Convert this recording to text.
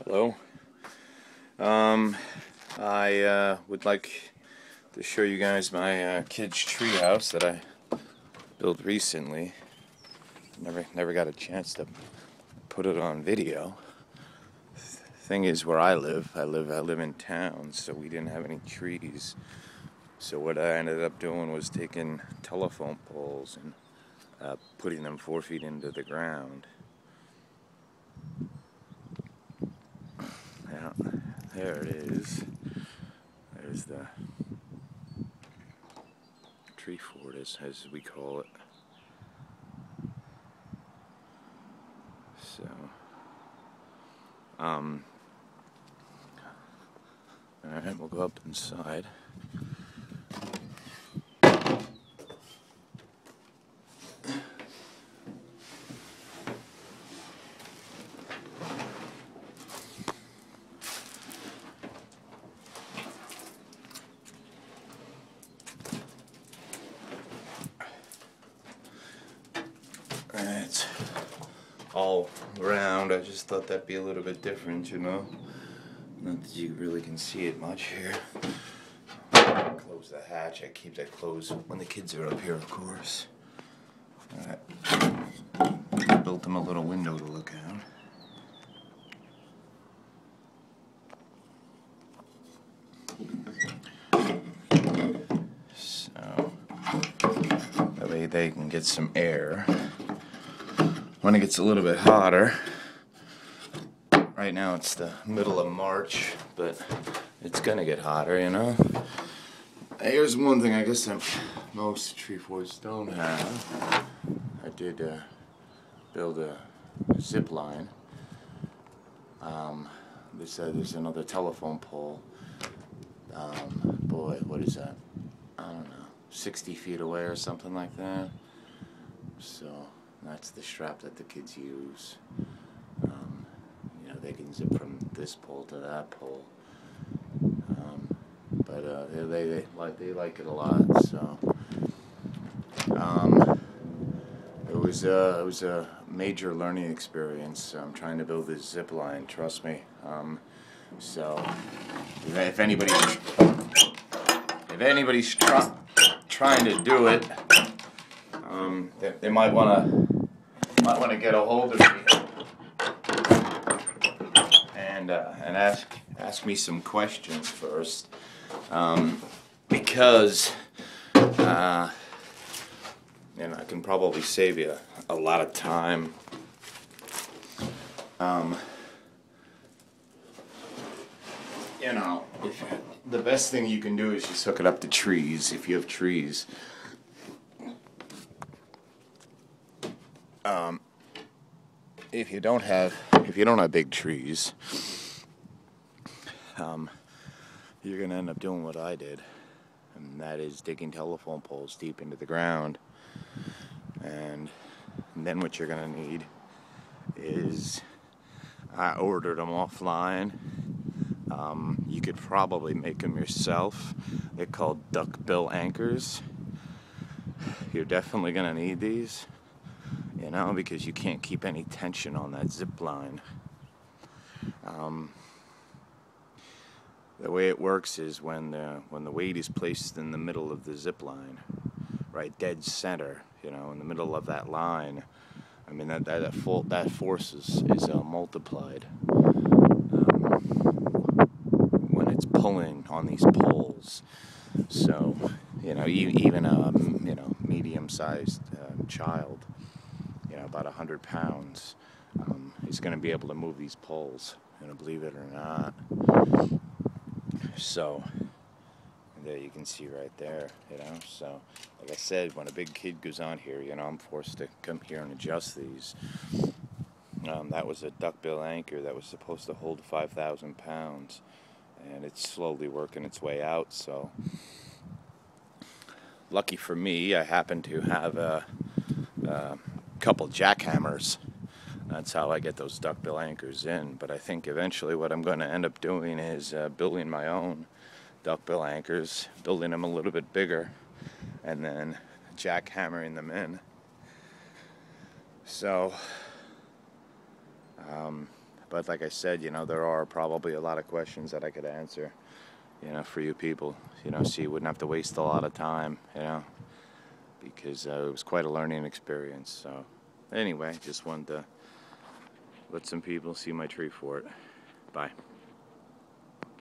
Hello. I would like to show you guys my kids' treehouse that I built recently. Never got a chance to put it on video. Thing is, where I live in town, so we didn't have any trees. So what I ended up doing was taking telephone poles and putting them 4 feet into the ground. Yeah, there it is. There's the tree fort, as we call it. So, alright, we'll go up inside. It's all round. I just thought that'd be a little bit different, you know. Not that you really can see it much here. Close the hatch. I keep that closed when the kids are up here, of course. Alright. Built them a little window to look out. So that way they can get some air. When it gets a little bit hotter, right now it's the middle of March, but it's gonna get hotter, you know. Here's one thing I guess that most tree forts don't have. I did build a zip line. There's another telephone pole. Boy, what is that? I don't know, 60 feet away or something like that. So that's the strap that the kids use. You know, they can zip from this pole to that pole. But they like it a lot. So it was a major learning experience. I'm trying to build this zip line. Trust me. So if anybody's trying to do it, they might want to get a hold of me and ask me some questions first, because you know, I can probably save you a lot of time. You know, the best thing you can do is just hook it up to trees if you have trees. If you don't have big trees, you're gonna end up doing what I did, and that is digging telephone poles deep into the ground. And then what you're gonna need is, I ordered them offline. You could probably make them yourself. They're called duckbill anchors. You're definitely gonna need these, you know, because you can't keep any tension on that zip line. The way it works is when the weight is placed in the middle of the zip line, right dead center, you know, in the middle of that line, I mean that force is multiplied when it's pulling on these poles. So, you know, even a medium-sized child, you know, about 100 pounds, is going to be able to move these poles, you know, believe it or not. So there you can see right there, you know. So like I said, when a big kid goes on here, you know, I'm forced to come here and adjust these. That was a duckbill anchor that was supposed to hold 5,000 pounds, and it's slowly working its way out. So lucky for me, I happen to have a couple jackhammers. That's how I get those duckbill anchors in. But I think eventually what I'm going to end up doing is building my own duckbill anchors, building them a little bit bigger, and then jackhammering them in. So But like I said, you know, there are probably a lot of questions that I could answer, you know, for you people, you know, so you wouldn't have to waste a lot of time, you know, because it was quite a learning experience. So anyway, just wanted to let some people see my tree fort. Bye.